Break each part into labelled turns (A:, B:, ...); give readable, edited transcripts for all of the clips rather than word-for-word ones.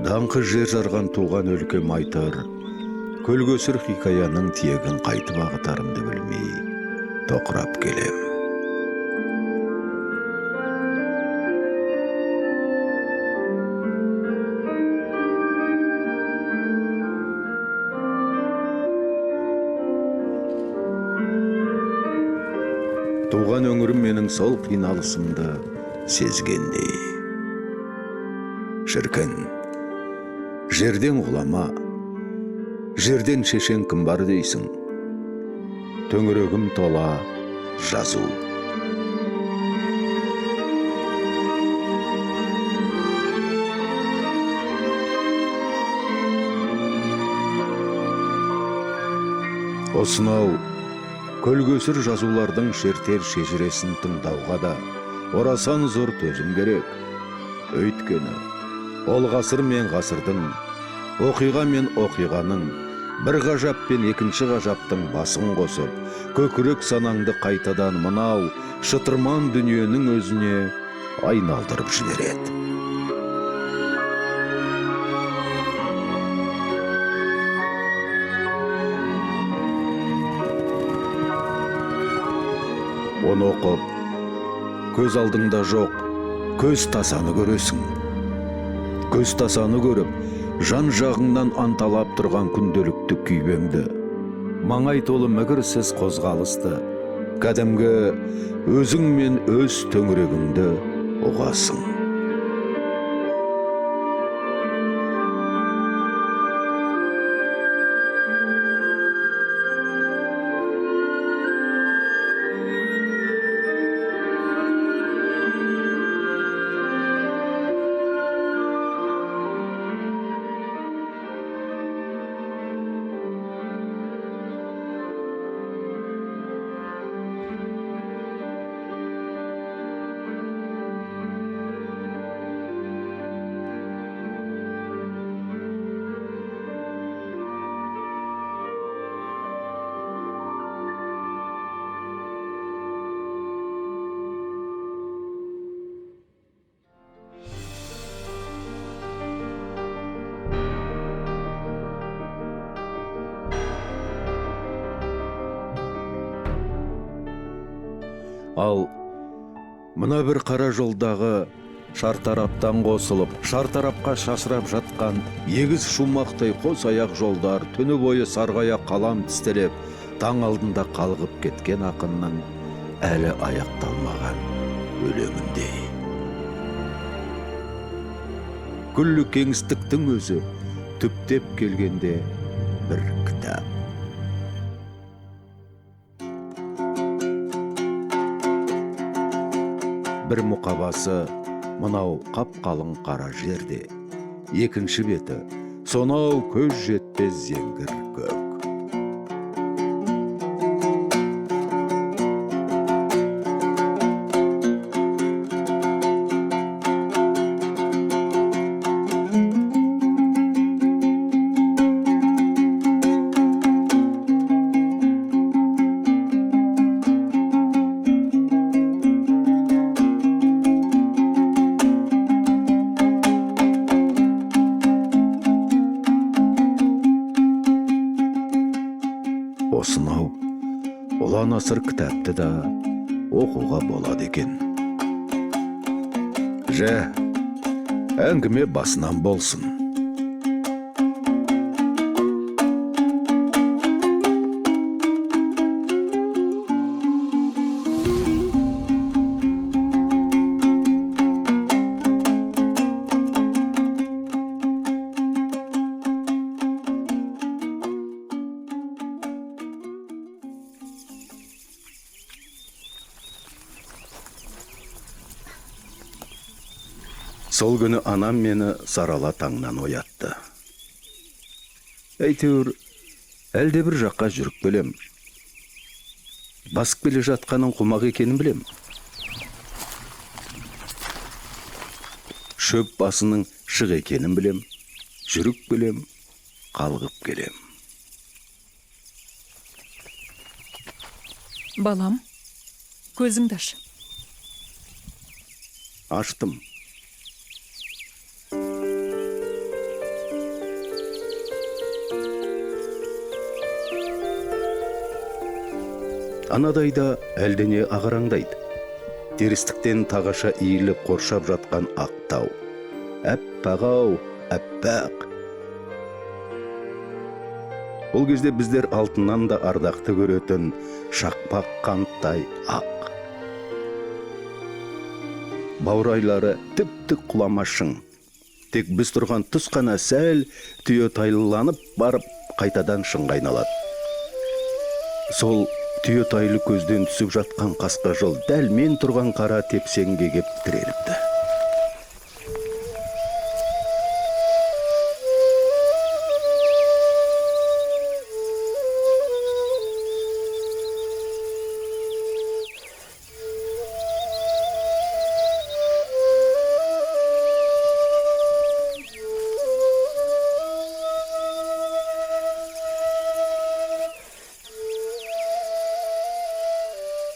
A: Даңқы жер жарған туған өлкем айтар, көлгөсір хикаяның тиегін қайтып ағытарымды білмей, тоқырап келем. Туған өңірім менің сол қиналысымды сезгендей. Шіркін, жерден ғұлама, жерден шешен кім бар дейсің? Төңірегім тола жазу. Осынау көлгөсір жазулардың шертер шежіресін тыңдауға да орасан зор төзім керек. Өйткені ол ғасыр мен ғасырдың, оқиға мен оқиғаның, бір ғажап пен екінші ғажаптың басын қосып, көкірек санаңды қайтадан мынау шытырман дүниенің өзіне айналдырып жібереді. Оны оқып, көз алдыңда жоқ, көз тасаны көресің. Көз тасаны көріп, жан жағыңнан анталап тұрған күнделікті күйбеңді, маңай толы мігірсіз қозғалысты, кәдімгі өзің мен өз төңірегіңді ұғасың. Ал мына бір қара жолдағы шартараптан қосылып, шартарапқа шашырап жатқан егіз шумақтай қос аяқ жолдар түні бойы сарғая қалам тістелеп, таң алдында қалғып кеткен ақынның әлі аяқталмаған өлеңіндей. Күллі кеңістіктің өзі түптеп келгенде бір кітап. Бір мұқабасы мынау қап-қалың қара жерде, екінші беті сонау көз жетпес зеңгір көк. Осынау ұлан асыр кітапты да оқуға болады екен. Әңгіме басынан болсын. Сол күні анам мені сарала таңнан оятты. Әйтеуір, әлде бір жаққа жүріп келем. Басып келе жатқаның құмақ екенін білем. Шөп басының шық екенін білем. Жүріп келем, қалғып келем.
B: Балам, көзіңді аш.
A: Аштым. Анадайда әлдене ағараңдайды. Терістіктен тағаша иіліп қоршап жатқан ақ тау. Әппақ-ау, әппақ. Бұл кезде біздер алтыннан да ардақты көретін шақпақ қанттай ақ. Баурайлары тіп-тік құламашың. Тек біз тұрған тұс қана сәл түйе тайлыланып барып қайтадан шыңға айналады. Сол түйе тайлы көзден түсіп жатқан қасқа жол дәл мен тұрған қара тепсеңге кеп тіреліпті.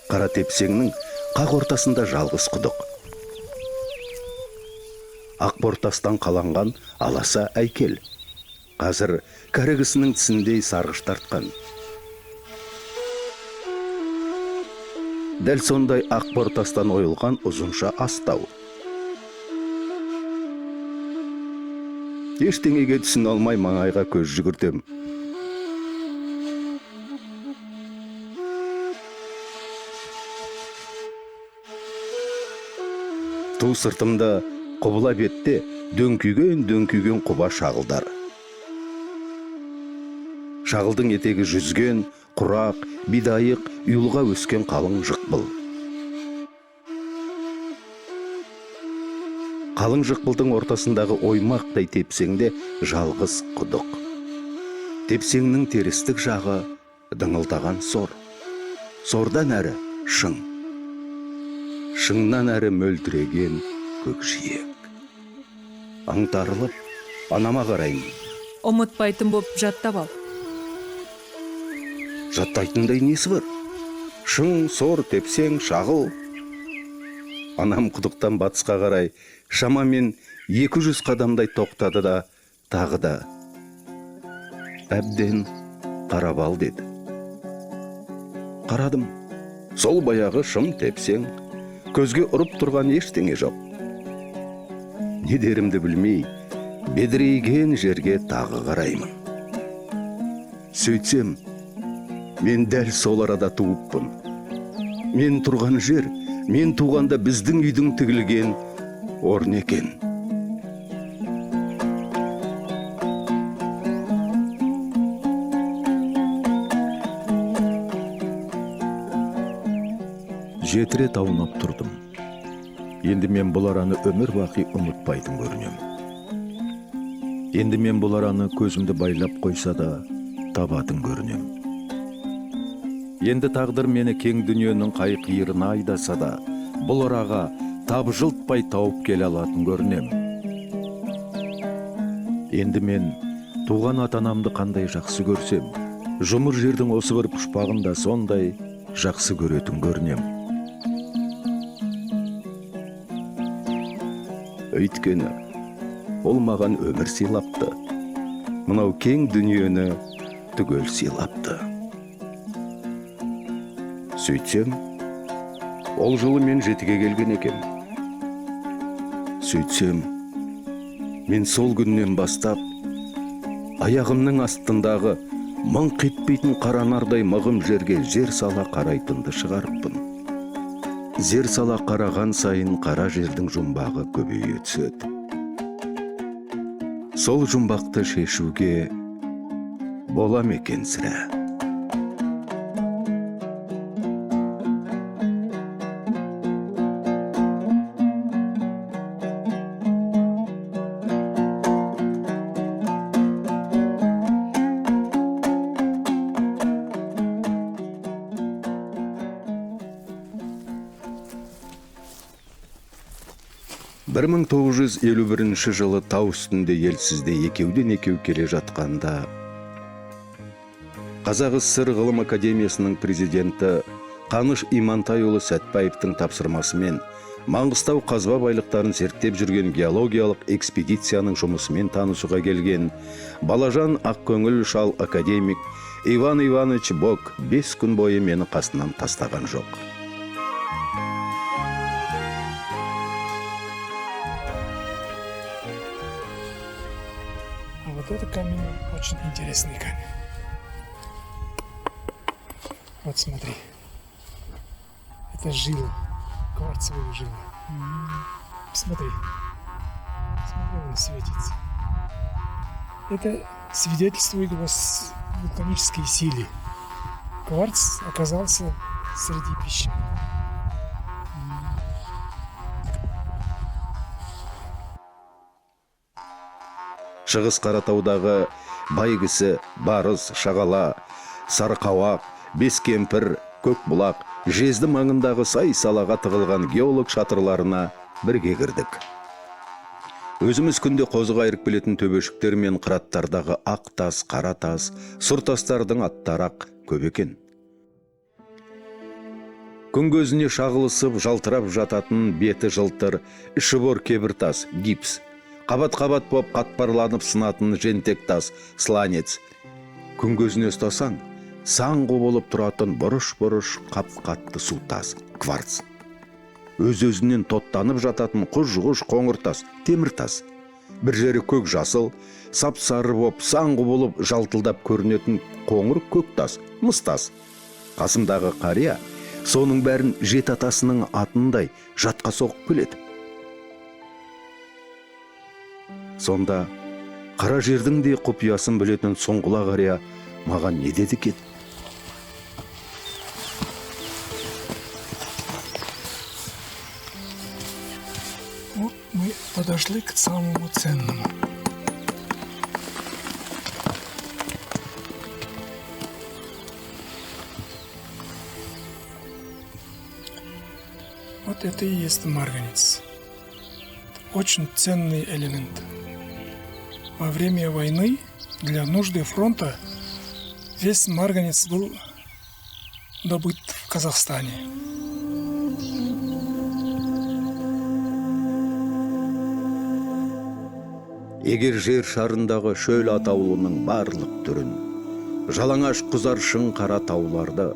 A: Қара тепсеңнің қақ ортасында жалғыз құдық. Ақ бортастан қаланған аласа әйкел. Қазір кәрі кісінің тісіндей сарғыш тартқан. Дәл сондай ақ бортастан ойылған ұзынша астау. Ештеңеге түсін алмай маңайға көз жүгіртем. Ту сыртымда құбыла бетте дөңкүйген құба шағылдар. Шағылдың етегі жүзген, құрақ, бидайық, үйылға өскен қалың жықпыл. Қалың жықпылдың ортасындағы оймақтай тепсеңде жалғыз құдық. Тепсеңнің терістік жағы дыңылдаған сор. Сордан әрі шың. Шыңнан әрі мөлдіреген көкжиек. Аңтарылып, анама қараймын.
B: Ұмытпайтын боп жаттап ал.
A: Жаттайтындай несі бар? Шың, сор, тепсең, шағыл. Анам құдықтан батысқа қарай шамамен 200 қадамдай тоқтады да, тағы да әбден қарап ал деді. Қарадым. Сол баяғы шым, тепсең, көзге ұрып тұрған ештеңе жоқ. Не дерімді білмей, бедірейген жерге тағы қараймын. Сөйтсем, мен дәл сол арада туыппын. Мен тұрған жер, мен туғанда біздің үйдің тігілген орын екен. Жеті рет аунап тұрдым. Енді мен бұл араны өмір бақи ұмытпайтын көрінем. Енді мен бұл араны көзімді байлап қойса да табатын көрінем. Енді тағдыр мені кең дүниенің қай қиырына айдаса да, бұл араға табжылтпай тауып келе алатын көрінем. Енді мен туған ата-анамды қандай жақсы көрсем, жұмыр жердің осы бір пұшпағында сондай жақсы көретін көрінем. Өйткені, ол маған өмір сыйлапты. Мынау кең дүниені түгел сыйлапты. Сөйтсем, ол жылы мен жетіге келген екен. Сөйтсем, мен сол күннен бастап аяғымның астындағы мыңқ етпейтін қаранардай мығым жерге жер сала қарайтынды шығарыппын. Зер сала қараған сайын қара жердің жұмбағы көбейе түседі. Сол жұмбақты шешуге бола ма екен сірә? Бір 1951 жылы тау үстінде елсізде екеуден екеу келе жатқанда Қазақ СССР ғылым академиясының президенті Қаныш Имантайұлы Сәтбаевтың тапсырмасымен Маңғыстау қазба байлықтарын зерттеп жүрген геологиялық экспедицияның жұмысымен танысуға келген Балажан Ақкөңіл шал академик Иван Иванович Бок 5 күн бойы мені қасынан тастаған жоқ.
C: А вот этот камень очень интересный камень. Вот смотри. Это жила. Кварцевая жила. Смотри. Смотри, он светится. Это свидетельствует о вулканической силе. Кварц оказался среди пещер.
A: Шығыс Қаратаудағы бай кісі, барыс, шағала, сарықауақ, бескемпір, көкбұлақ, жезді маңындағы сай-салаға тығылған геолог шатырларына бірге кірдік. Өзіміз күнде қозы қайырып келетін төбешіктер мен қыраттардағы ақ тас, қара тас, сұр тастардың аттарақ көп екен. Күн көзіне шағылысып жалтырап жататын беті жылтыр, іші бор кебір тас, гипс. Қабат-қабат боп қатпарланып сынатын жентек тас, сланец. Күн көзіне ұстасаң, саңғы болып тұратын бұрыш-бұрыш қап-қатты су тас, кварц. Өз-өзінен тоттанып жататын құж-құж қоңыр тас, темір тас. Бір жері көк жасыл, сап-сары боп, саңғы болып жалтылдап көрінетін қоңыр көк тас, мыс тас. Қасымдағы қария соның бәрін жет атасының атындай жатқа соғып келеді. Сонда қара жердің де құпиясын білетін соңғыла қария маған не деді екен?
C: Вот мы подошли к самому ценному. Вот это и есть марганец. Очень ценный элемент. Во время войны для нужды фронта весь марганец был добыт в Казахстане.
A: Егер жер шарындағы шөл атаулының барлық түрін, жалаңаш құзаршын қара тауларды,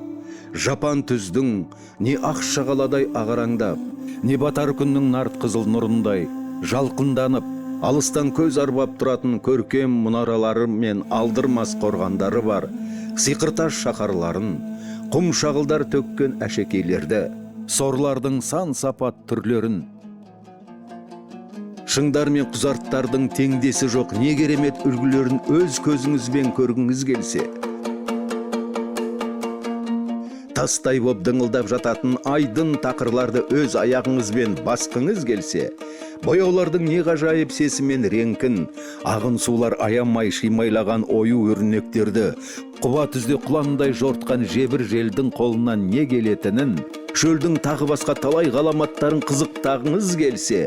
A: жапан түздің не ақ шағаладай ағараңдап, не батар күннің нарт қызыл нұрындай жалқынданып, алыстан көз арбап тұратын көркем мұнаралары мен алдырмас қорғандары бар сиқырташ шаһарларын, құм шағылдар төккен әшекейлерді, сорлардың сан сапат түрлерін, шыңдар мен құзарттардың теңдесі жоқ не керемет үлгілерін өз көзіңізбен көргіңіз келсе, тастай боп дыңылдап жататын айдын тақырларды өз аяғыңызбен басқыңыз келсе, бояулардың не ғажайып сесі мен реңкін, ағын сулар аямай шимайлаған ою өрнектерді, құба түзде құландай жортқан жебір желдің қолынан не келетінін, шөлдің тағы басқа талай ғаламаттарын қызықтағыңыз келсе,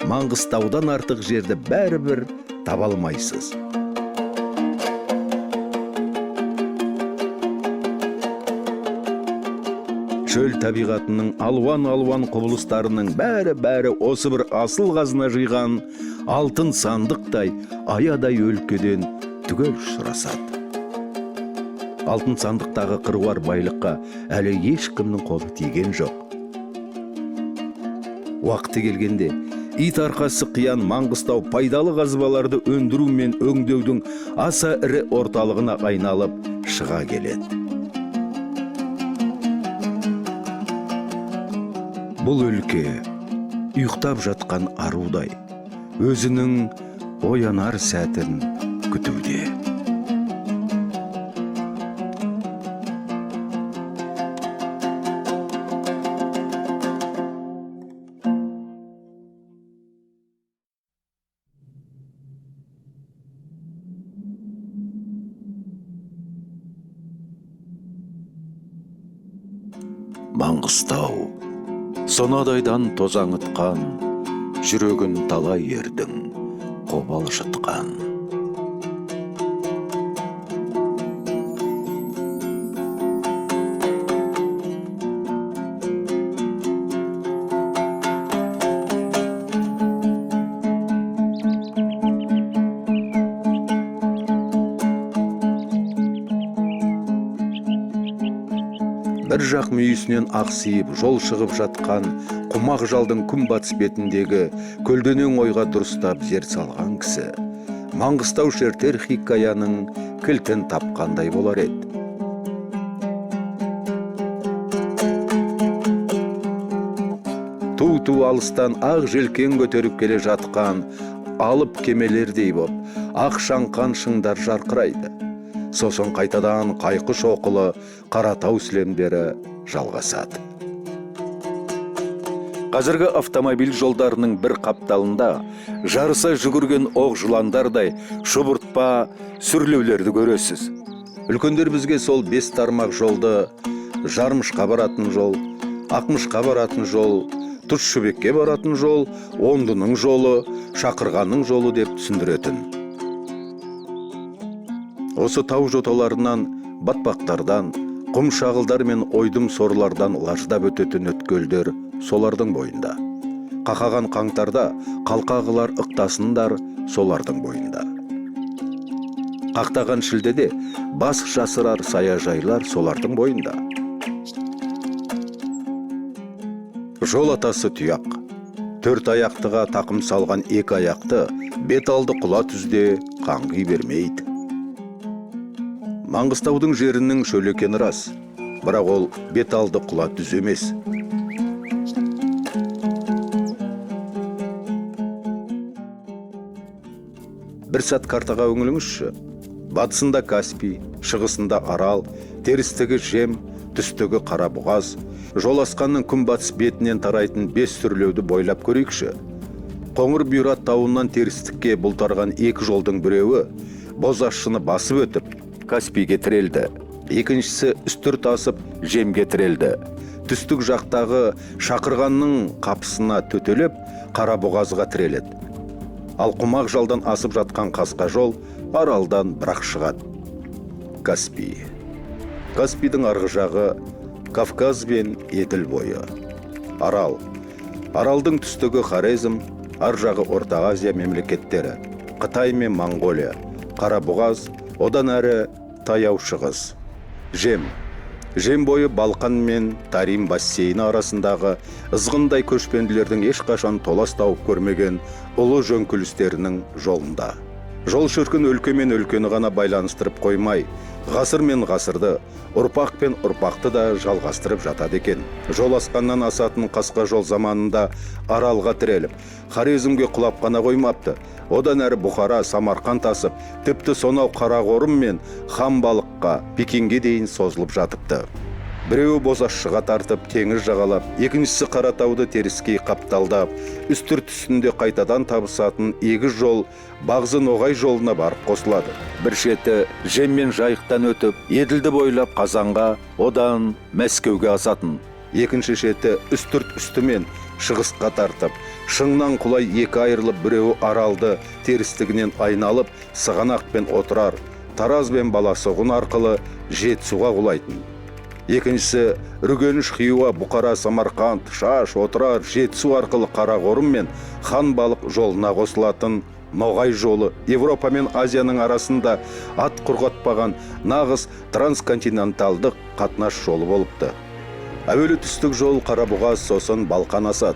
A: Маңғыстаудан артық жерді бәрібір таба алмайсыз. Шөл табиғатының алуан-алуан құбылыстарының бәрі осы бір асыл қазына жиған алтын сандықтай аядай өлкеден түгел сұрасады. Алтын сандықтағы қыруар байлыққа әлі ешкімнің қолы тиген жоқ. Уақыты келгенде ит арқасы қиян Маңғыстау пайдалы қазбаларды өндіру мен өңдеудің аса ірі орталығына айналып шыға келеді. Бұл өлке ұйықтап жатқан арудай өзінің оянар сәтін күтуде. Маңғыстау сонадайдан тозаңытқан, жүрегін талай ердің қобалжытқан. жақ мүйісінен ақсиып жол шығып жатқан құмақ жалдың күнбатыс бетіндегі көлденең ойға дұрыстап зер салған кісі Маңғыстау шертер хикаяның кілтін тапқандай болар еді. Ту алыстан ақ желкен көтеріп келе жатқан алып кемелердей боп, ақ шаңқан шыңдар жарқырайды. Сосын қайтадан қайқы шоқылы Қаратау сілемдері жалғасады. Қазіргі автомобиль жолдарының бір қапталында жарыса жүгірген оқ жыландардай шұбыртпа сүрлеулерді көресіз. Үлкендер бізге сол 5 тармақ жолды Жармышқа баратын жол, Ақмышқа баратын жол, Тұщыбекке баратын жол, Ондының жолы, Шақырғанның жолы деп түсіндіретін. Осы тау жоталарынан, батпақтардан, құм шағылдар мен ойдым сорлардан лаждап өтетін өткелдер солардың бойында. Қақаған қаңтарда қалқағылар ықтасындар солардың бойында. Қақтаған шілдеде бас жасырар саяжайлар солардың бойында. Жол атасы тұяқ. 4 аяқтыға тақым салған 2 аяқты бет алды құла түзде қаңғи бермейді. Маңғыстаудың жерінің шөлекені рас, бірақ ол бет алды құла түз емес. Бір сәт картаға өңіліңізші. Батысында Каспий, шығысында Арал, терістігі Жем, түстігі Қарабұғаз, жол асқанның күнбатыс бетінен тарайтын 5 сүрлеуді бойлап көрейікші. Қоңыр Бұйрат тауынан терістікке бұлтарған 2 жолдың біреуі Бозашшыны басып өтіп Каспийге тірелді. Екіншісі үстірт асып Жемге тірелді. Түстік жақтағы Шақырғанның қапысына төтелеп Қарабұғазға тіреледі. Ал құмақ жалдан асып жатқан қасқа жол Аралдан бірақ шығады. Каспий. Каспийдің арғы жағы Кавказ бен Еділ бойы. Арал. Аралдың түстігі Хорезм, ар жағы Орта Азия мемлекеттері. Қытай мен Моңғолия. Қарабұғаз, одан әрі таяу шығыс. Жем. Жем бойы Балқан мен Тарим бассейні арасындағы ызғындай көшпенділердің ешқашан толас тауып көрмеген ұлы жөнкілістерінің жолында. Жол шіркін өлке мен өлкені ғана байланыстырып қоймай, ғасыр мен ғасырды, ұрпақ пен ұрпақты да жалғастырып жатады екен. Жол асқаннан асатын қасқа жол заманында Аралға тіреліп, Хорезмге құлап қана қоймапты. Одан әрі Бұхара, Самарқанд асып, тіпті сонау Қарақорым мен Хамбалыққа, Пекинге дейін созылып жатыпты. Біреуі Бозашшыға тартып, теңіз жағалап, екіншісі Қаратауды теріскей қапталдап, үстірт үстінде қайтадан табысатын 2 жол Бағзы Ноғай жолына барып қосылады. Бір шеті Жем мен Жайықтан өтіп, Еділді бойлап Қазанға, одан Мәскеуге асатын. Екінші шеті үстірт үстімен шығысқа тартып, шыңнан құлай 2 айырылып, біреуі Аралды терістігінен айналып, Сығанақ пен Отырар, Тараз бен Баласұғын арқылы Жетісуға құлайтын. Екіншісі Үргеніш, Хиуа, Бұқара, Самарқанд, Шаш, Отырар, Жетісу арқылы Қарақорым мен Ханбалық жолына қосылатын Ноғай жолы. Европа мен Азияның арасында ат құрғатпаған нағыз трансконтиненталдық қатынас жолы болыпты. Әуелі түстік жол Қарабұғаз, сосын Балқан асады.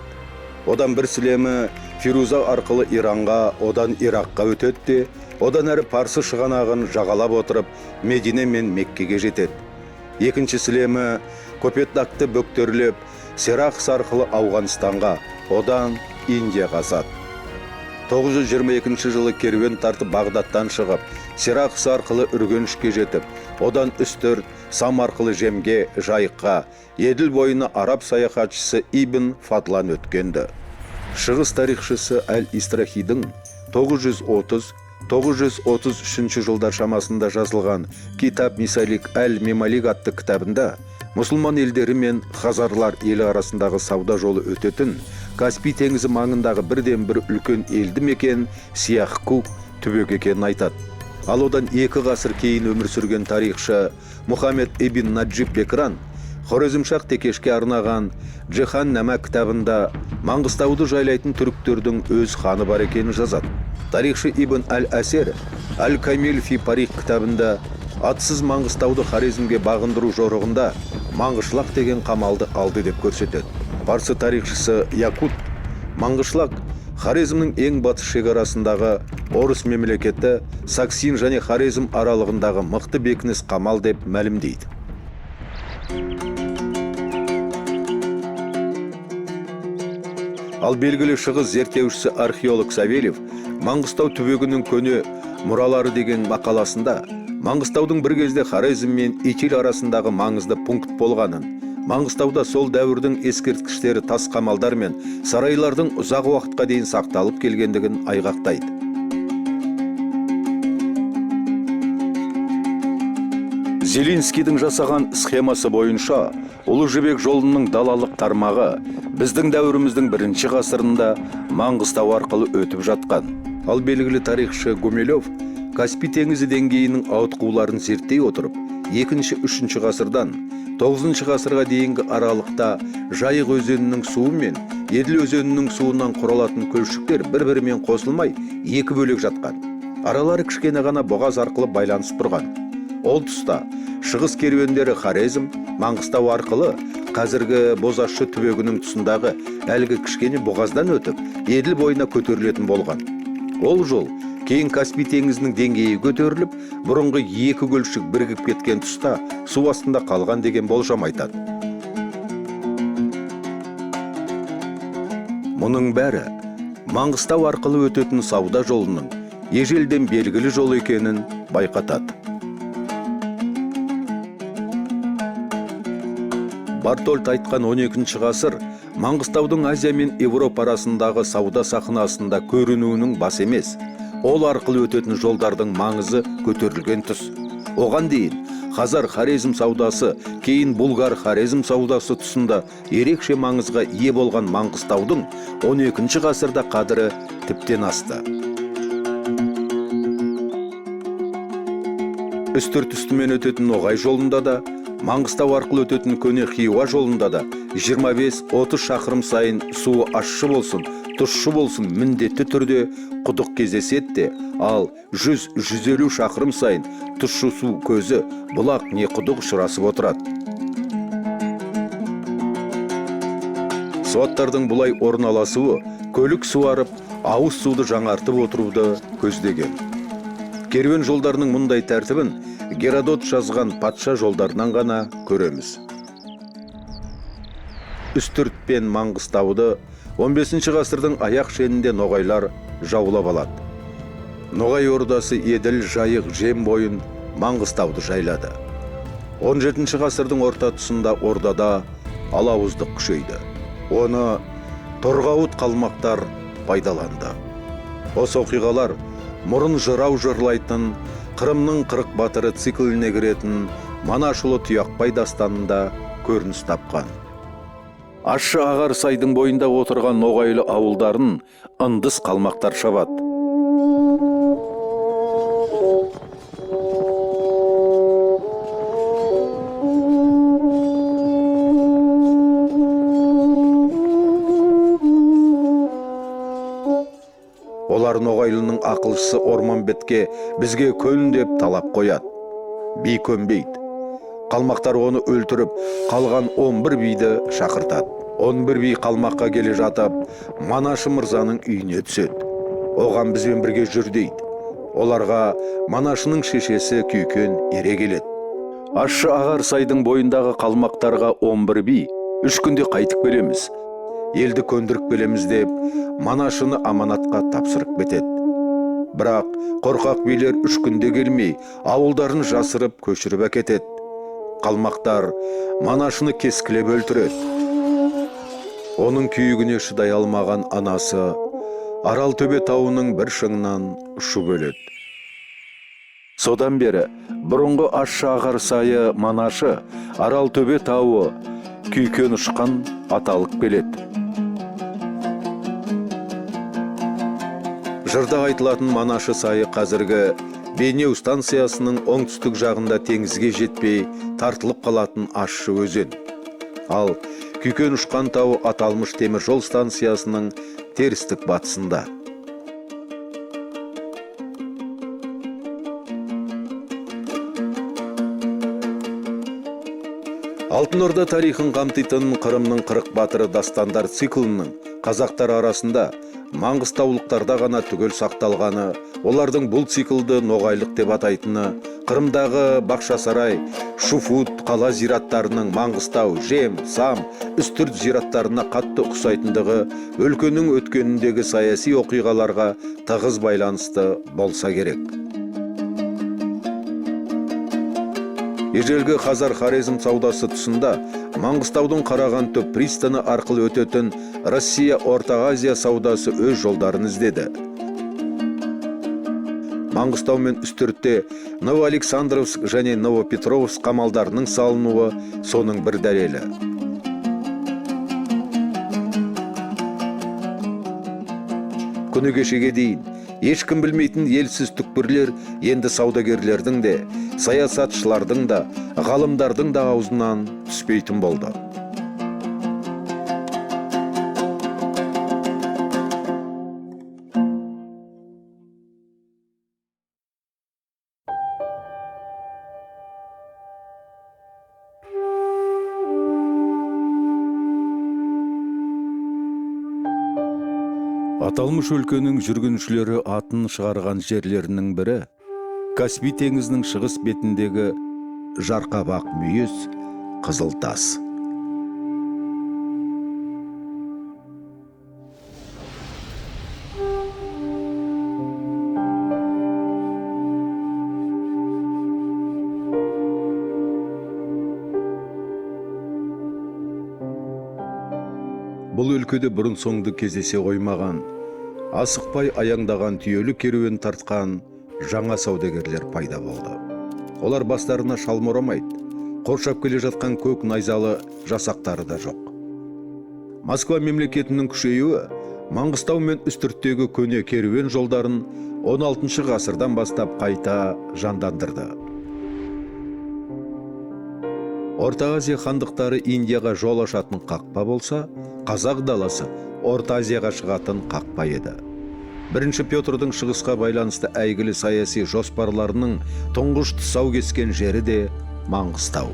A: Одан бір сілемі Фируза арқылы Иранға, одан Ираққа өтеді, одан әрі Парсы шығанағын жағалап отырып Медине мен Меккеге жетеді. Екінші сілемі Көпетдақты бөктерлеп Серахс арқылы Ауғанстанға, одан Индияға асады. 922 жылы керуен тартып Бағдаттан шығып, Серахс арқылы Үргенішке жетіп, одан үстірт Сам арқылы Жемге, Жайыққа, Еділ бойына араб саяхатшысы Ибн Фадлан өткенді. Шығыс тарихшысы Әл-Истрахидің 930-933 жылдар шамасында жазылған Китап Мисалик Әл-Мемалик атты кітабында мұсылман елдері мен Хазарлар елі арасындағы сауда жолы өтетін Каспий теңізі маңындағы бірден-бір үлкен елді мекен Сияқ-Кук түбек екенін айтады. Ал одан 2 ғасыр кейін өмір сүрген тарихшы Мұхаммед ибн Наджиб Бекран Хорезмшақ Текешке арнаған Джихан Нама кітабында Маңғыстауды жайлайтын түріктердің өз ханы бар екенін жазады. Тарихшы Ибн Әл-Әсер Әл-Камил фи Парих кітабында атсыз Маңғыстауды Хорезмге бағындыру жорығында Маңғышлақ деген қамалды алды деп көрсетеді. Парсы тарихшысы Якут Маңғышлақ Хорезмнің ең батыс шекарасындағы орыс мемлекеті Саксин және Хорезм аралығындағы мықты бекініс қамал деп мәлімдейді. Ал белгілі шығыс зерттеушісі археолог Савельев Маңғыстау түбегінің көне мұралары деген мақаласында Маңғыстаудың бір кезде Хорезм мен Итиль арасындағы маңызды пункт болғанын, Маңғыстауда сол дәуірдің ескерткіштері тас қамалдар мен сарайлардың ұзақ уақытқа дейін сақталып келгендігін айғақтайды. Зелинскийдің жасаған схемасы бойынша Ұлы Жібек жолының далалық тармағы біздің дәуіріміздің 1-ші ғасырында Маңғыстау арқылы өтіп жатқан. Ал белгілі тарихшы Гумилев Каспий теңізі деңгейінің ауытқуларын зерттей отырып, 2-3 ғасырдан 9 ғасырға дейінгі аралықта Жайық өзенінің суы мен Еділ өзенінің суынан құралатын көлшіктер бір-бірімен қосылмай екі бөлек жатқан. Аралары кішкене ғана бұғаз арқылы байланысып тұрған. Ол тұста шығыс керуендері Хорезм, Маңғыстау арқылы қазіргі Бозашы түбегінің тұсындағы әлгі кішкене бұғаздан өтіп, Еділ бойына көтерілетін болған. Ол жол кейін Каспий теңізінің деңгейі көтеріліп, бұрынғы екі көлшік бірігіп кеткен тұста су астында қалған деген болжам айтады. Мұның бәрі Маңғыстау арқылы өтетін сауда жолының ежелден белгілі жол екенін байқатады. Бартольд айтқан 12-ші ғасыр Маңғыстаудың Азия мен Европа арасындағы сауда сахнасында көрінуінің бас емес, ол арқылы өтетін жолдардың маңызы көтерілген тұс. Оған дейін Хазар-Хорезм саудасы, кейін Булгар-Хорезм саудасы тұсында ерекше маңызға ие болған Маңғыстаудың 12-ші ғасырда қадірі тіптен асты. Үстірт үстімен өтетін Ноғай жолында да, Маңғыстау арқылы өтетін көне Хиуа жолында да 25-30 шақырым сайын суы ащы болсын, тұщы болсын міндетті түрде құдық кездеседі де, ал 100-150 шақырым сайын тұщы су көзі, бұлақ не құдық ұшырасып отырады. Суаттардың бұлай орналасуы көлік суарып, ауыз суды жаңартып отыруды көздеген. Керуен жолдарының мұндай тәртібін Геродот жазған патша жолдарынан ғана көреміз. Үстірт пен Маңғыстауды 15-ші ғасырдың аяқ шенінде ноғайлар жаулап алады. Ноғай ордасы Еділ, Жайық, Жем бойын Маңғыстауды жайлады. 17-ші ғасырдың орта тұсында ордада алауыздық күшейді. Оны Торғауыт қалмақтар пайдаланды. Осы оқиғалар мұрын жырау жырлайтын Қырымның 40 батыры цикліне кіретін Манашұлы Тұяқбай дастанында көрініс тапқан. Ащы ағар сайдың бойында отырған ноғайлы ауылдарын ындыс қалмақтар шабады. Олар ноғайлының ақылшысы Орманбетке бізге көн деп талап қояды. Би көнбейді. Қалмақтар оны өлтіріп, қалған 11 биді шақыртады. 11 би қалмаққа келе жатып, Манашы мырзаның үйіне түседі. Оған бізбен бірге жүр дейді. Оларға Манашының шешесі Күйкен ере келеді. Ащы ағар сайдың бойындағы қалмақтарға 11 би 3 күнде қайтып келеміз. Елді көндіріп келеміз деп, Манашыны аманатқа тапсырып кетеді. Бірақ қорқақ билер 3 күнде келмей, ауылдарын жасырып көшіріп әкетеді. Қалмақтар Манашыны кескілеп өлтіреді. Оның күйігіне шыдай алмаған анасы Аралтөбе тауының бір шыңынан ұшып өледі. Содан бері бұрынғы ащы ағар сайы Манашы, Аралтөбе тауы Күйкен ұшқан аталып келеді. Жырда айтылатын Манашы сайы қазіргі Бейнеу станциясының оңтүстік жағында теңізге жетпей тартылып қалатын ащы өзен. Ал Күйкен ұшқан тауы аталмыш темір жол станциясының терістік батысында. Алтын Орда тарихын қамтитын Қырымның 40 батыры дастандар циклінің қазақтар арасында маңғыстаулықтарда ғана түгел сақталғаны, олардың бұл циклды ноғайлық деп атайтыны, Қырымдағы Бақшасарай, Шуфут, қала зираттарының Маңғыстау, Жем, Сам, Үстірт зираттарына қатты ұқсайтындығы өлкенің өткеніндегі саяси оқиғаларға тығыз байланысты болса керек. Ежелгі Хазар-Хорезм саудасы тұсында Маңғыстаудың Қарағанды пристаны арқылы өтетін Россия-Орта Азия саудасы өз жолдарын іздеді. Маңғыстау мен Үстіртте Новоалександровск және Новопетровск қамалдарының салынуы соның бір дәлелі. Күні кешеге дейін ешкім білмейтін елсіз түкпірлер енді саудагерлердің де, саясатшылардың да, ғалымдардың да аузынан түспейтін болды. Аталмыш өлкенің жүргіншілері атын шығарған жерлерінің бірі Каспий теңізінің шығыс бетіндегі Жарқабақ мүйіз Қызылтас. Бұл өлкеде бұрын соңды кездесе қоймаған, асықпай аяңдаған түйелі керуен тартқан жаңа саудагерлер пайда болды. Олар бастарына шалма орамайды, қоршап келе жатқан көк найзалы жасақтары да жоқ. Москва мемлекетінің күшеюі Маңғыстау мен Үстірттегі көне керуен жолдарын 16 ғасырдан бастап қайта жандандырды. Орта Азия хандықтары Индияға жол ашатын қақпа болса, Қазақ даласы Орта Азияға шығатын қақпа еді. Бірінші Петрдің шығысқа байланысты әйгілі саяси жоспарларының тұңғыш тұсау кескен жері де Маңғыстау.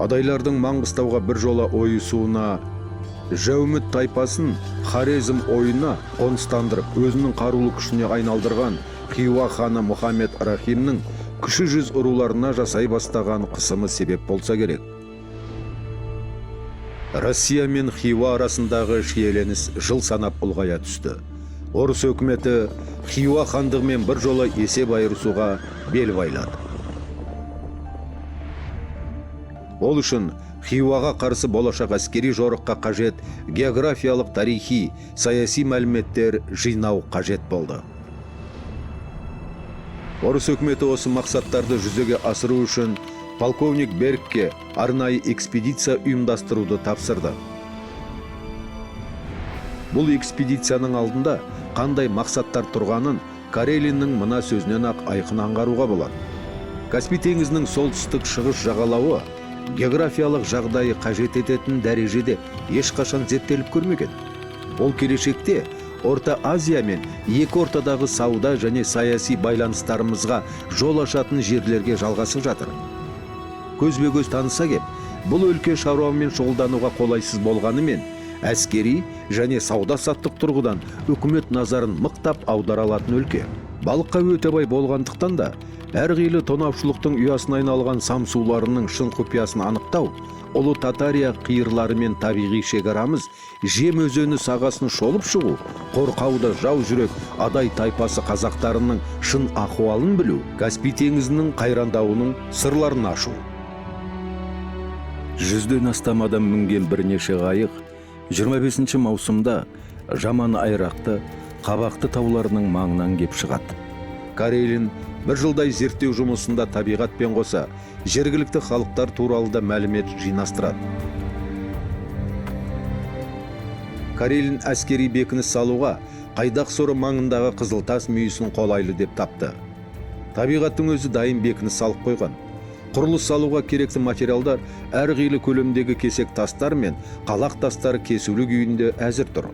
A: Адайлардың Маңғыстауға бір жола ойысуына, Жәуміт тайпасын Хорезм ойына қоныстандырып, өзінің қарулы күшіне айналдырған Хиуа ханы Мұхаммед Рахимнің кіші жүз ұруларына жасай бастаған қысымы себеп болса керек. Россия мен Хиуа арасындағы шиеленіс жыл санап ұлғая түсті. Орыс өкіметі Хиуа хандығымен бір жола есеп айырысуға бел байлады. Ол үшін Хиуаға қарсы болашақ әскери жорыққа қажет географиялық, тарихи, саяси мәліметтер жинау қажет болды. Орыс өкіметі осы мақсаттарды жүзеге асыру үшін полковник Бергке арнайы экспедиция ұйымдастыруды тапсырды. Бұл экспедицияның алдында қандай мақсаттар тұрғанын Карелиннің мына сөзінен ақ айқын аңғаруға болады. Каспий теңізінің солтүстік шығыс жағалауы географиялық жағдайы қажет ететін дәрежеде ешқашан зерттеліп көрмеген. Ол келешекте Орта Азия мен екі ортадағы сауда және саяси байланыстарымызға жол ашатын жерлерге жалғасып жатыр. Көзбе-көз таныса кеп, бұл өлке шаруамен шұғылдануға қолайсыз болғанымен, әскери және сауда-саттық тұрғыдан үкімет назарын мықтап аудара алатын өлке. Балыққа өте бай болғандықтан да, әрқилы тонаушылықтың ұясына айналған самсуларының шын құпиясын анықтау, Ұлы Татария қиырлары мен табиғи шекарамыз Жем өзені сағасын шолып шығу, қорқауды жау жүрек адай тайпасы қазақтарының шын ахуалын білу, Каспий теңізінің қайрандауының сырларын ашу. 100-ден астам адам мінген бірнеше қайық 25 маусымда Жаман Айрақты, Қабақты тауларының маңынан кеп шығады. Карелин бір жылдай зерттеу жұмысында табиғатпен қоса жергілікті халықтар туралы да мәлімет жинастырады. Карелин әскери бекініс салуға Қайдақ соры маңындағы Қызылтас мүйісін қолайлы деп тапты. Табиғаттың өзі дайын бекініс салып қойған. Құрылыс салуға керекті материалдар әрқилы көлемдегі кесек тастар мен қалақ тастары кесулі күйінде әзір тұр.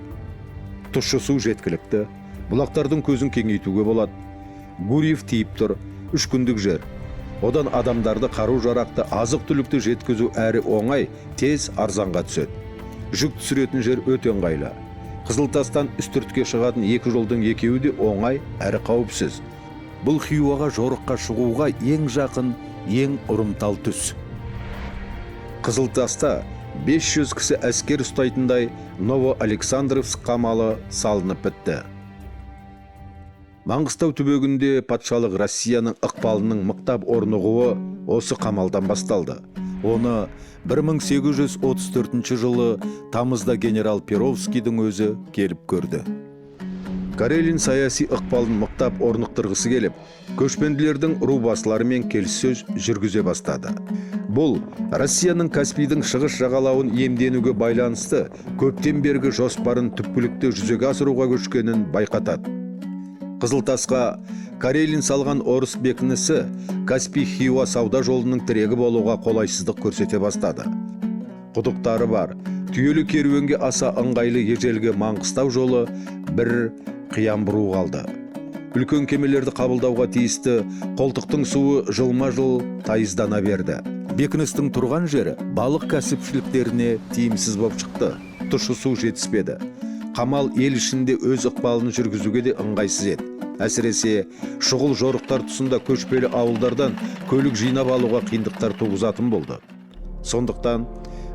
A: Тұщы су жеткілікті, бұлақтардың көзін кеңейтуге болады. Гурьев тиіп тұр, 3 күндік жер. Одан адамдарды қару-жарақты, азық-түлікті жеткізу әрі оңай, тез, арзанға түседі. Жүк түсіретін жер өте ыңғайлы. Қызылтастан Үстіртке шығатын екі жолдың екеуі де оңай әрі қауіпсіз. Бұл Хиуаға жорыққа шығуға ең жақын, ең ұрымтал түс. Қызылтаста 500 кісі әскер ұстайтындай Ново-Александровск қамалы салынып бітті. Маңғыстау түбегінде патшалық Россияның ықпалының мықтап орнығуы осы қамалдан басталды. Оны 1834 жылы тамызда генерал Перовскийдің өзі келіп көрді. Карелин саяси ықпалын мықтап орнықтырғысы келіп, көшпенділердің рубасыларымен келіссөз жүргізе бастады. Бұл Россияның Каспийдің шығыс жағалауын иемденуге байланысты көптен бергі жоспарын түпкілікті жүзеге асыруға көшкенін байқатады. Қызылтасқа Карелин салған орыс бекінісі Каспий-Хиуа сауда жолының тірегі болуға қолайсыздық көрсете бастады. Құдықтары бар, түйелі керуенге аса ыңғайлы ежелгі Маңғыстау жолы бір қиян бұру қалды. Үлкен кемелерді қабылдауға тиісті қолтықтың суы жылма-жыл тайыздана берді. Бекіністің тұрған жері балық кәсіпшіліктеріне тиімсіз болып шықты. Тұщы су жетіспеді. Қамал ел ішінде өз ықпалын жүргізуге де ыңғайсыз еді. Әсіресе шұғыл жорықтар тұсында көшпелі ауылдардан көлік жинап алуға қиындықтар туғызатын болды. Сондықтан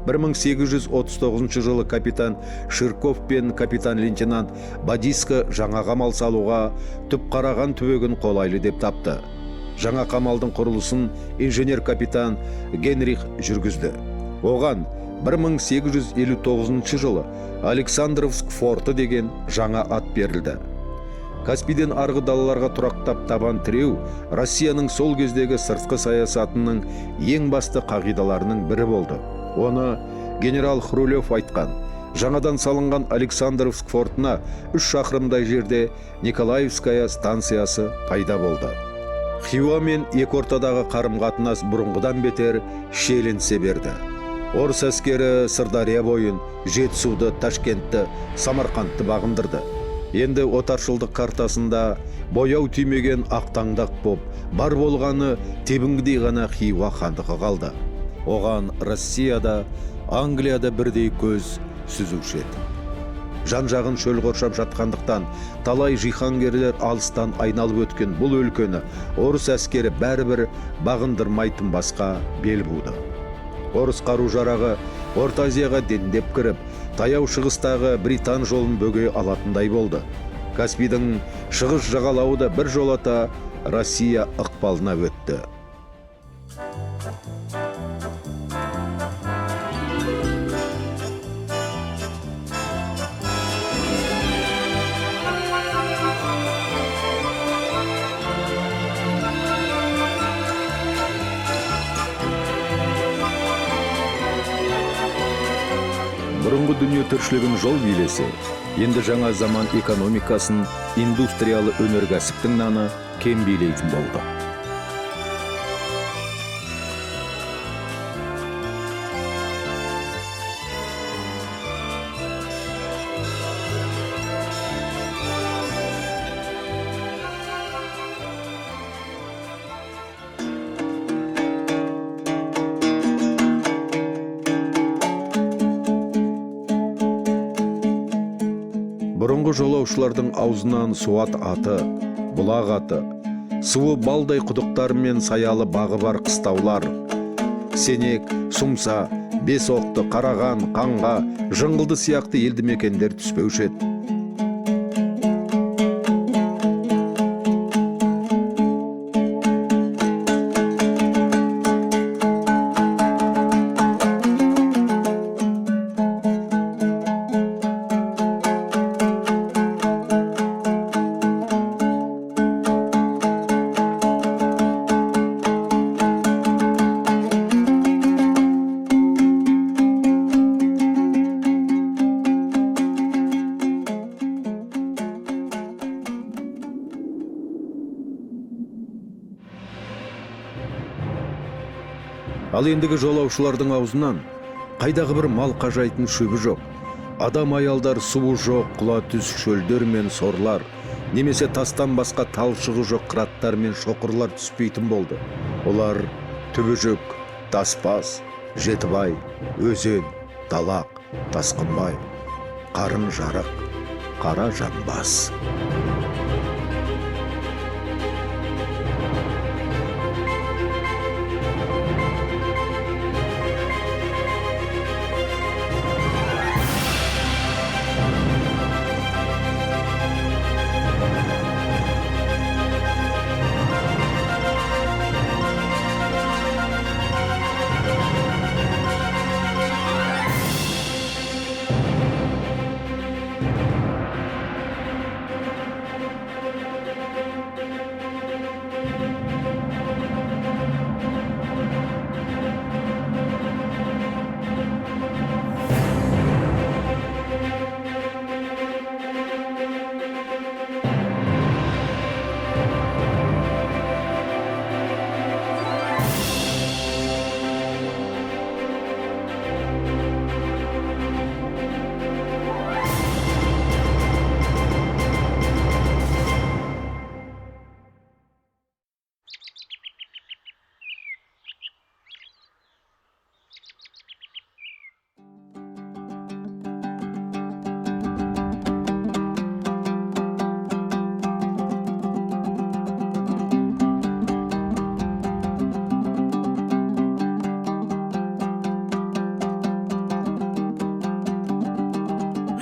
A: 1839 жылы капитан Ширков пен капитан лейтенант Бадиска жаңа қамал салуға Түпқараған түбегін қолайлы деп тапты. Жаңа қамалдың құрылысын инженер капитан Генрих жүргізді. Оған 1859 жылы Александровск форты деген жаңа ат берілді. Каспийден арғы далаларға тұрақтап табан тіреу Россияның сол кездегі сыртқы саясатының ең басты қағидаларының бірі болды. Оны генерал Хрулев айтқан. Жаңадан салынған Александровск фортына 3 шақырымдай жерде Николаевская станциясы пайда болды. Хиуа мен екі ортадағы қарым-қатынас бұрынғыдан бетер шиеленісе берді. Орыс әскері Сырдария бойын, Жетісуды, Ташкентті, Самарқандты бағындырды. Енді отаршылдық картасында бояу түймеген ақтаңдақ боп, бар болғаны тебінгідей ғана Хиуа хандығы қалды. Оған Россияда, Англияда бірдей көз сүзуші еді. Жан-жағын шөл қоршап жатқандықтан талай жиһангерлер алыстан айналып өткен бұл өлкені орыс әскері бәрібір бағындырмайтын басқа бел буды. Орыс қару-жарағы Орта Азияға дендеп кіріп, таяу шығыстағы Британ жолын бөгей алатындай болды. Каспийдің шығыс жағалауы да бір жолата Россия ықпалына өтті. Бұрынғы дүние тіршілігін жол билесе, енді жаңа заман экономикасын индустриялы өнеркәсіптің наны кем билейтін болды. Бұрынғы жолаушылардың аузынан суат аты, бұлақ аты, суы балдай құдықтар мен саялы бағы бар қыстаулар, Сенек, Сумса, Бесоқты, Қараған, Қанға, Жыңғылды сияқты елді мекендер түспеуші еді. Ал ендігі жолаушылардың аузынан қайдағы бір мал қажайтын шөбі жоқ. Адам аялдар суы жоқ, құла түз шөлдер мен сорлар, немесе тастан басқа талшығы жоқ қыраттар мен шоқырлар түспейтін болды. Олар Түбіжік, Таспас, Жетібай, Өзен, Далақ, Тасқынбай, Қарын Жарық, Қара Жамбас.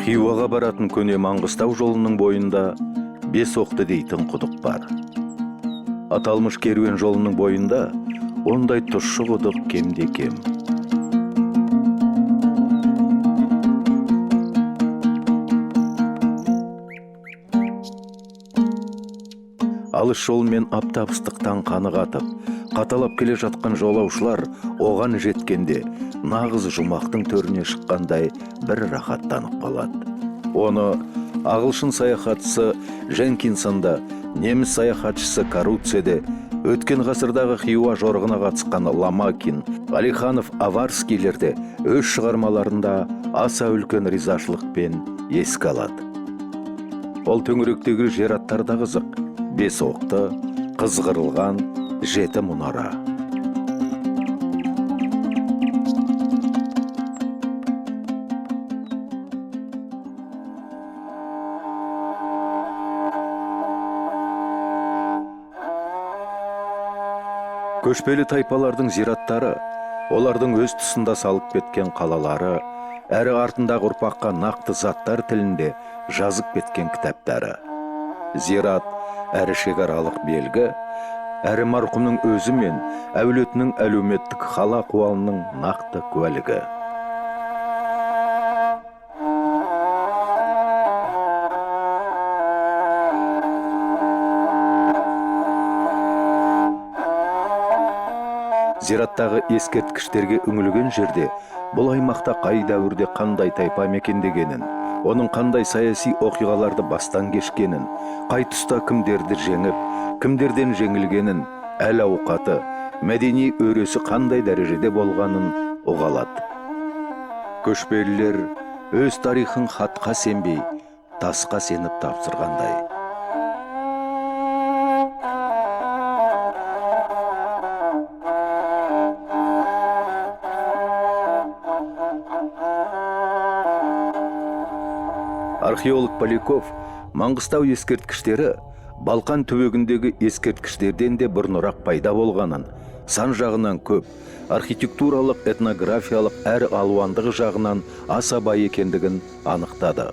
A: Хиуаға баратын көне Маңғыстау жолының бойында Бес оқты дейтін құдық бар. Аталмыш керуен жолының бойында ондай тұщы құдық кемде кем. Алыс жолмен аптап ыстықтан қаны қатып, қаталап келе жатқан жолаушылар оған жеткенде нағыз жұмақтың төріне шыққандай бір рахаттанып қалады. Оны ағылшын саяхатшысы Дженкинсонда, неміс саяхатшысы Каруцеде, өткен ғасырдағы Хиуа жорығына қатысқан Ламакин, Алиханов, Аварскийлерде өз шығармаларында аса үлкен ризашылықпен еске алады. Ол төңіректегі жер аттарда қызық: Бес оқты, Қызғырылған, Жеті мұнара. Көшпелі тайпалардың зираттары, олардың өз тұсында салып кеткен қалалары, әрі артындағы ұрпаққа нақты заттар тілінде жазып кеткен кітаптары. Зират әрі шекаралық белгі, әрі марқұмның өзі мен әулетінің әлеуметтік хал-ахуалының нақты куәлігі. Зираттағы ескерткіштерге үңілген жерде бұл аймақта қай дәуірде қандай тайпа мекендегенін, оның қандай саяси оқиғаларды бастан кешкенін, қай тұста кімдерді жеңіп, кімдерден жеңілгенін, әл-ауқаты, мәдени өресі қандай дәрежеде болғанын ұғалады. Көшпелілер өз тарихын хатқа сенбей, тасқа сеніп тапсырғандай. Археолог Поляков Маңғыстау ескерткіштері Балқан түбегіндегі ескерткіштерден де бұрынырақ пайда болғанын, сан жағынан көп, архитектуралық, этнографиялық әрі алуандығы жағынан аса бай екендігін анықтады.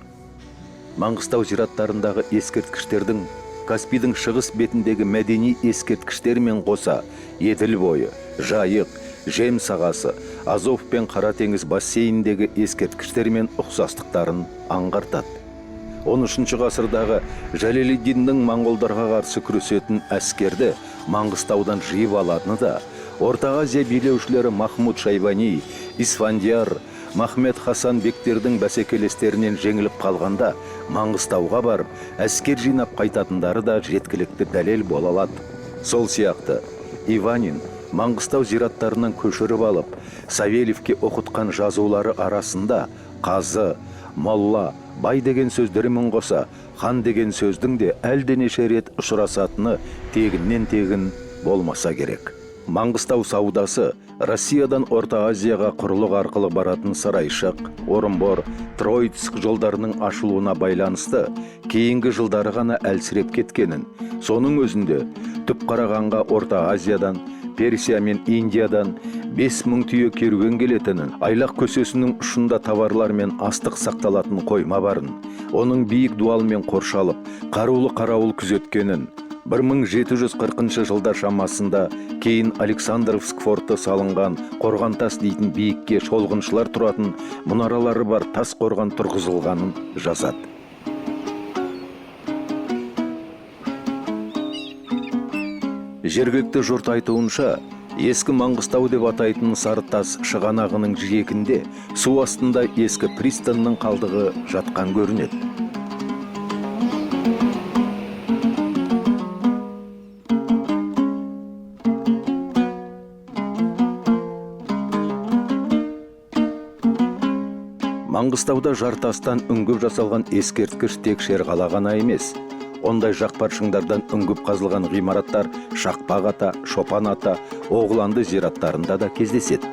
A: Маңғыстау зираттарындағы ескерткіштердің Каспийдің шығыс бетіндегі мәдени ескерткіштермен қоса Еділ бойы, Жайық, Жем сағасы, Азов пен Қара теңіз бассейніндегі ескерткіштермен ұқсастықтарын аңғартады. 13 ғасырдағы Жәлелиддиннің моңғолдарға қарсы күресетін әскерді Маңғыстаудан жиып алатыны да, Орта Азия билеушілері Махмуд Шайбани, Исфандияр, Махмед Хасан бектердің бәсекелестерінен жеңіліп қалғанда Маңғыстауға барып, әскер жинап қайтатындары да жеткілікті дәлел бола алады. Сол сияқты Иванин Маңғыстау зираттарынан көшіріп алып, Савельевке оқытқан жазулары арасында Қазы, молла, бай деген сөздерімен қоса хан деген сөздің де әлденеше рет ұшырасатыны тегіннен тегін болмаса керек. Маңғыстау саудасы Россиядан Орта Азияға құрлық арқылы баратын Сарайшық, Орынбор, Троицк жолдарының ашылуына байланысты кейінгі жылдары ғана әлсіреп кеткенін, соның өзінде түпқарағанға Орта Азиядан, Персия мен Индиядан 5000 түйе керуен келетінін, айлақ көсесінің ұшында товарлар мен астық сақталатын қойма барын, оның биік дуалмен қоршалып, қарулы қарауыл күзеткенін, 1740 жылдар шамасында кейін Александровск форты салынған Қорғантас дейтін биікке шолғыншылар тұратын мұнаралары бар тас қорған тұрғызылғанын жазады. Жергілікті жұрт айтуынша, ескі Маңғыстау деп атайтын Сарытас шығанағының жиегінде су астында ескі пристанның қалдығы жатқан көрінеді. Маңғыстауда жартастан үңгіп жасалған ескерткіш тек шерғала ғана емес. Ондай жақпар шыңдардан үңгіп қазылған ғимараттар Шақпақ ата, Шопан ата, Оғланды зираттарында да кездеседі.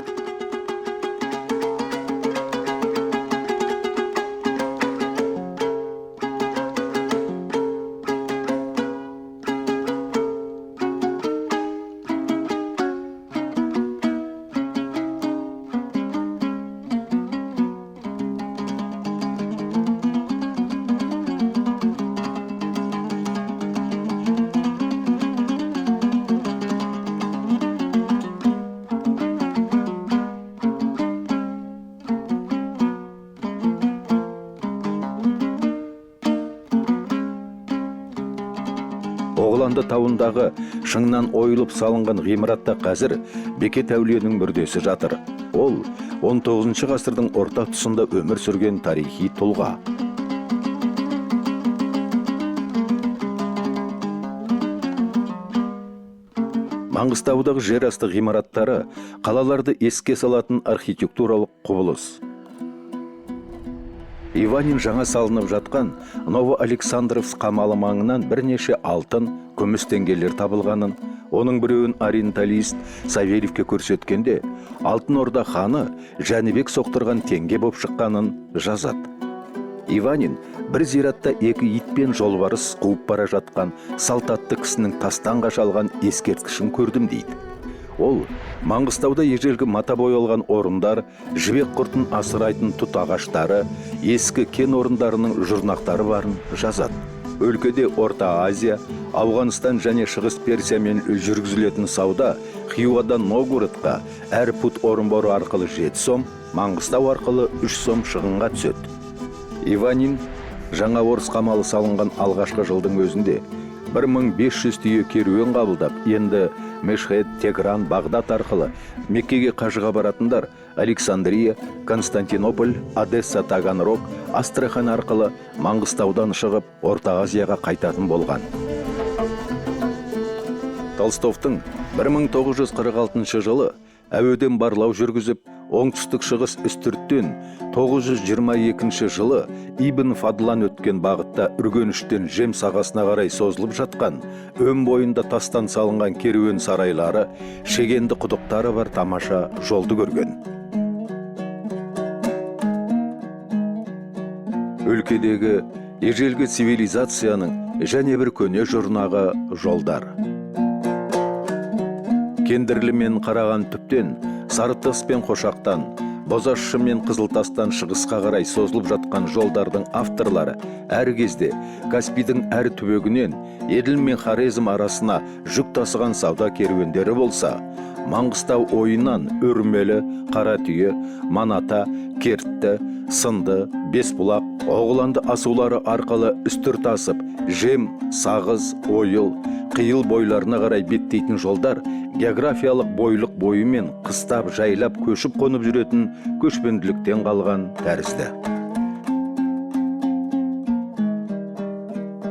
A: Оғланды тауындағы шыңнан ойылып салынған ғимаратта қазір Бекет әулиенің мүрдесі жатыр. Ол 19 ғасырдың орта тұсында өмір сүрген тарихи тұлға. Маңғыстаудағы жер асты ғимараттары қалаларды еске салатын архитектуралық құбылыс. Иванин жаңа салынып жатқан Ново-Александровск қамалы маңынан бірнеше алтын, күміс теңгелер табылғанын, оның біреуін ориенталист Савельевке көрсеткенде, Алтын Орда ханы Жәнібек соқтырған теңге боп шыққанын жазады. Иванин бір зиратта 2 ит пен жолбарыс қуып бара жатқан салтатты кісінің тастан қашалған ескерткішін көрдім дейді. Ол Маңғыстауда ежелгі мата боялған орындар, жібек құртын асырайтын тұт ағаштары, ескі кен орындарының жұрнақтары барын жазады. Өлкеде Орта Азия, Ауғанстан және Шығыс Персиямен жүргізілетін сауда Хиуадан Новгородқа әр пұт Орынбор арқылы 7 сом, Маңғыстау арқылы 3 сом шығынға түседі. Иванин жаңа Орыс қамалы салынған алғашқы жылдың өзінде 1500 түйе керуен қабылдап, енді Мешхед, Тегран, Бағдат арқылы Меккеге қажыға баратындар Александрия, Константинополь, Одесса, Таганрог, Астрахан арқылы Маңғыстаудан шығып Орта Азияға қайтатын болған. Толстовтың 1946 жылы әуеден барлау жүргізіп, оңтүстік шығыс үстірттен 922 жылы Ибн Фадлан өткен бағытта Үргеніштен Жем сағасына қарай созылып жатқан, өн бойында тастан салынған керуен сарайлары, шегенді құдықтары бар тамаша жолды көрген. Өлкедегі ежелгі цивилизацияның және бір көне жұрнағы жолдар. Кендірлі мен Қараған түптен, Сарытас пен Қошақтан, Бозашы мен Қызылтастан шығысқа қарай созылып жатқан жолдардың авторлары әр кезде Каспийдің әр түбегінен Еділ мен Хорезм арасына жүк тасыған сауда керуендері болса, Маңғыстау ойынан Үрмелі, Қаратүйе, Маната, Кертті, Сынды, Бесбұлақ, Оғланды асулары арқылы үстір тасып, Жем, Сағыз, Ойыл, Қиыл бойларына қарай беттейтін жолдар географиялық бойлық бойымен қыстап, жайлап, көшіп қонып жүретін көшпенділіктен қалған тәрізді.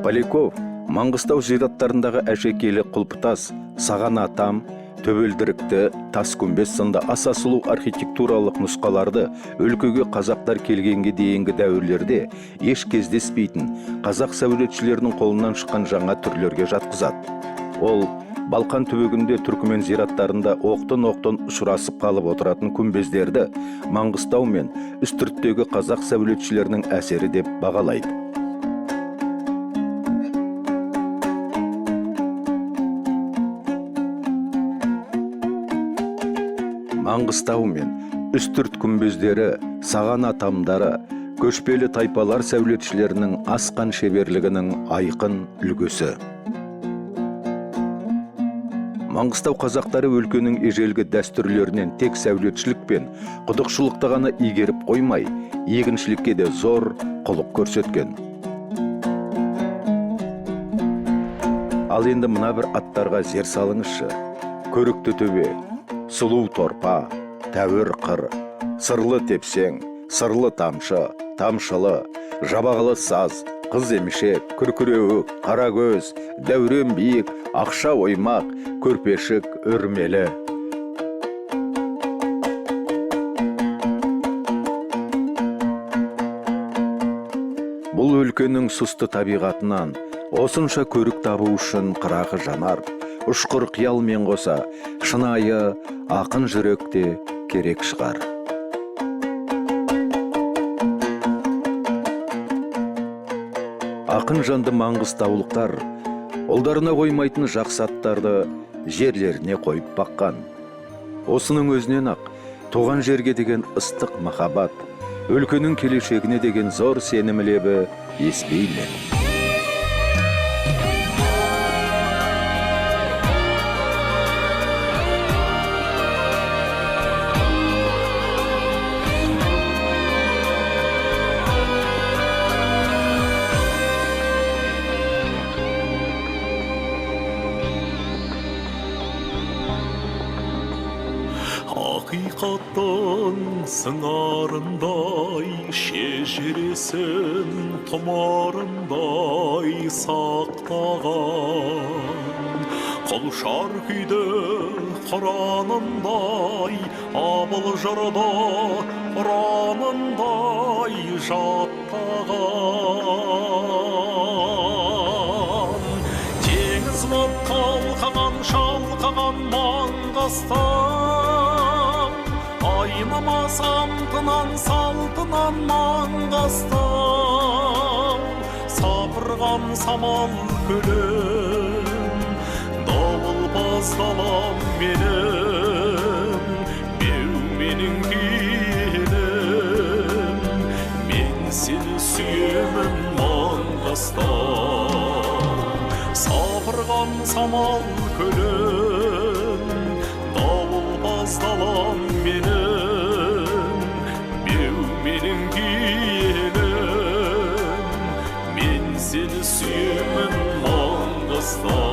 A: Поляков Маңғыстау зираттарындағы әшекейлі Құлпытас, Саған Атам, төбелдірікті, тас күмбез сынды аса сұлу архитектуралық нұсқаларды өлкөге қазақтар келгенге дейінгі дәуірлерде еш кездеспейтін қазақ сәулетшілерінің қолынан шыққан жаңа түрлерге жатқызады. Ол Балқан түбегінде түркімен зираттарында оқтын-оқтын ұшырасып қалып отыратын күмбездерді Маңғыстау мен үстірттегі қазақ сәулетшілерінің әсері деп бағалайды. Маңғыстау мен үстірт күмбездері, саған атамдары, көшпелі тайпалар сәулетшілерінің асқан шеберлігінің айқын үлгісі. Маңғыстау қазақтары өлкенің ежелгі дәстүрлерінен тек сәулетшілік пен құдықшылықты ғана игеріп қоймай, егіншілікке де зор құлық көрсеткен. Ал енді мына бір аттарға зер салыңызшы. Көрікті төбе, сұлу торпа, тәуір қыр, сырлы тепсең, сырлы тамшы, тамшылы, жабағылы саз, қыз емшек, күркіреуік, қарагөз, дәурен биік, ақша оймақ, көрпешік, өрмелі. Бұл өлкенің сұсты табиғатынан осынша көрік табу үшін қырағы жанар, ұшқыр қиялмен қоса, шынайы, ақын жүрек те керек шығар. Ақын жанды маңғыстаулықтар ұлдарына қоймайтын жақсы аттарды жерлеріне қойып баққан. Осының өзінен ақ туған жерге деген ыстық махаббат, өлкенің келешегіне деген зор сенім лебі еспей ме?
D: Ақиқаттың сыңарындай, шежіресін тұмарындай сақтаған, құлшар күйді құранындай, абыл жырда ұранындай жаттаған. Теңіз боп қалқаған, шалқаған Маңғыстау, айнымас антынан, салтынан Маңғыстау. Сапырған самал күлім, дауыл басталам менің, беу менің келім, мен сені сүйемін Маңғыстау. Сапырған самал күлім, дауыл басталам менің, беу менің келім, мен сені сүйемін Маңғыстау.